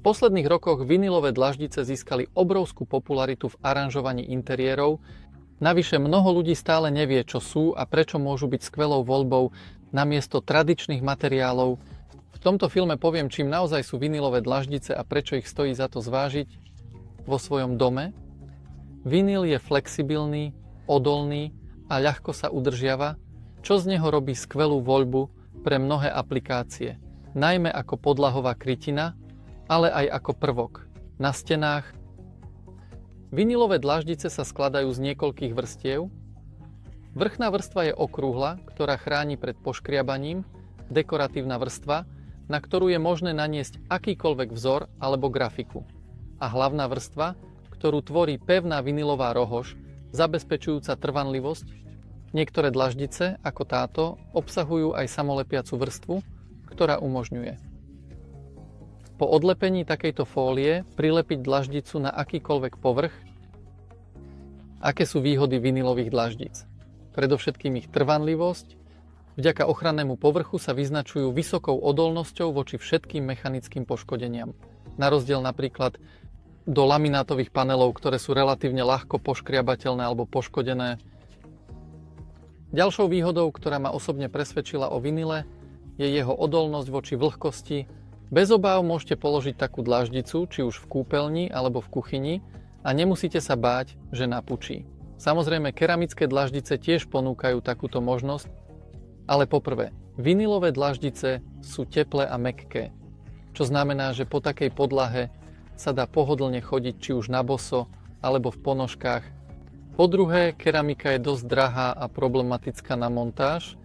posledných rokoch vinilové dlaždice získali obrovskú popularitu v aranžovaní interiérov. Navyše mnoho ľudí stále nevie, čo sú a prečo môžu byť skvelou voľbou namiesto tradičných materiálov. V tomto filme poviem, čím naozaj sú vinilové dlaždice a prečo ich stojí za to zvážiť vo svojom dome. Vinyl je flexibilný, odolný a ľahko sa udržiava, čo z neho robí skvelú voľbu pre mnohé aplikácie, najmä ako podlahová krytina, ale aj ako prvok na stenách. Vinilové dlaždice sa skladajú z niekoľkých vrstiev. Vrchná vrstva je okrúhla, ktorá chráni pred poškriabaním, dekoratívna vrstva, na ktorú je možné naniesť akýkoľvek vzor alebo grafiku. A hlavná vrstva, ktorú tvorí pevná vinilová rohož, zabezpečujúca trvanlivosť. Niektoré dlaždice, ako táto, obsahujú aj samolepiacu vrstvu, ktorá umožňuje po odlepení takejto fólie prilepiť dlaždicu na akýkoľvek povrch. Aké sú výhody vinilových dlaždic? Predovšetkým ich trvanlivosť. Vďaka ochrannému povrchu sa vyznačujú vysokou odolnosťou voči všetkým mechanickým poškodeniam. Na rozdiel napríklad do laminátových panelov, ktoré sú relatívne ľahko poškriabateľné alebo poškodené. Ďalšou výhodou, ktorá ma osobne presvedčila o vinile, je jeho odolnosť voči vlhkosti. Bez obáv môžete položiť takú dlaždicu, či už v kúpeľni alebo v kuchyni, a nemusíte sa báť, že napučí. Samozrejme, keramické dlaždice tiež ponúkajú takúto možnosť, ale poprvé, vinilové dlaždice sú teplé a mäkké, čo znamená, že po takej podlahe sa dá pohodlne chodiť či už na boso alebo v ponožkách. Po druhé, keramika je dosť drahá a problematická na montáž.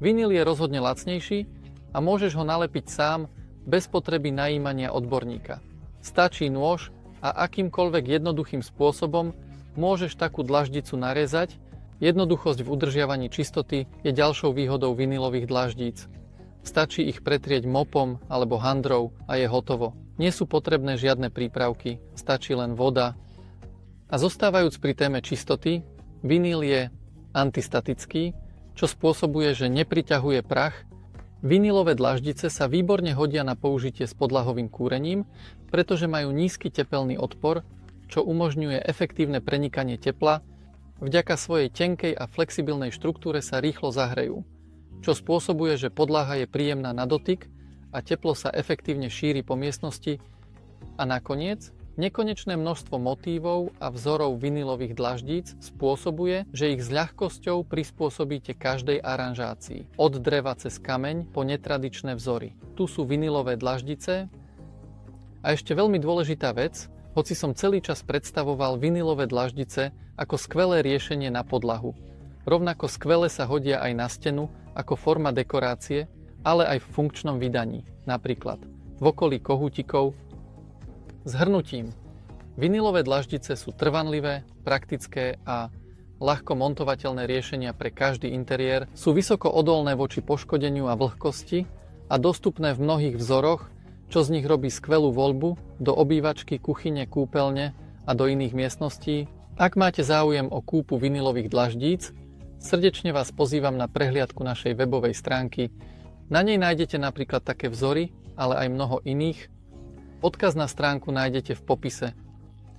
Vinyl je rozhodne lacnejší a môžeš ho nalepiť sám bez potreby najímania odborníka. Stačí nôž a akýmkoľvek jednoduchým spôsobom môžeš takú dlaždicu narezať. Jednoduchosť v udržiavaní čistoty je ďalšou výhodou vinylových dlaždíc. Stačí ich pretrieť mopom alebo handrou a je hotovo. Nie sú potrebné žiadne prípravky, stačí len voda. A zostávajúc pri téme čistoty, vinyl je antistatický, čo spôsobuje, že nepriťahuje prach. Vinylové dlaždice sa výborne hodia na použitie s podlahovým kúrením, pretože majú nízky tepelný odpor, čo umožňuje efektívne prenikanie tepla. Vďaka svojej tenkej a flexibilnej štruktúre sa rýchlo zahrejú, čo spôsobuje, že podlaha je príjemná na dotyk a teplo sa efektívne šíri po miestnosti. A nakoniec, nekonečné množstvo motívov a vzorov vinylových dlaždíc spôsobuje, že ich s ľahkosťou prispôsobíte každej aranžácii. Od dreva cez kameň po netradičné vzory. Tu sú vinylové dlaždice. A ešte veľmi dôležitá vec, hoci som celý čas predstavoval vinylové dlaždice ako skvelé riešenie na podlahu. Rovnako skvele sa hodia aj na stenu ako forma dekorácie, ale aj v funkčnom vydaní, napríklad v okolí kohútikov. Zhrnutím. Vinylové dlaždice sú trvanlivé, praktické a ľahko montovateľné riešenia pre každý interiér, sú vysoko odolné voči poškodeniu a vlhkosti a dostupné v mnohých vzoroch, čo z nich robí skvelú voľbu do obývačky, kuchyne, kúpeľne a do iných miestností. Ak máte záujem o kúpu vinylových dlaždíc, srdečne vás pozývam na prehliadku našej webovej stránky. Na nej nájdete napríklad také vzory, ale aj mnoho iných. Odkaz na stránku nájdete v popise.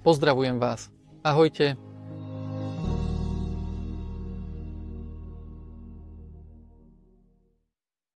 Pozdravujem vás. Ahojte.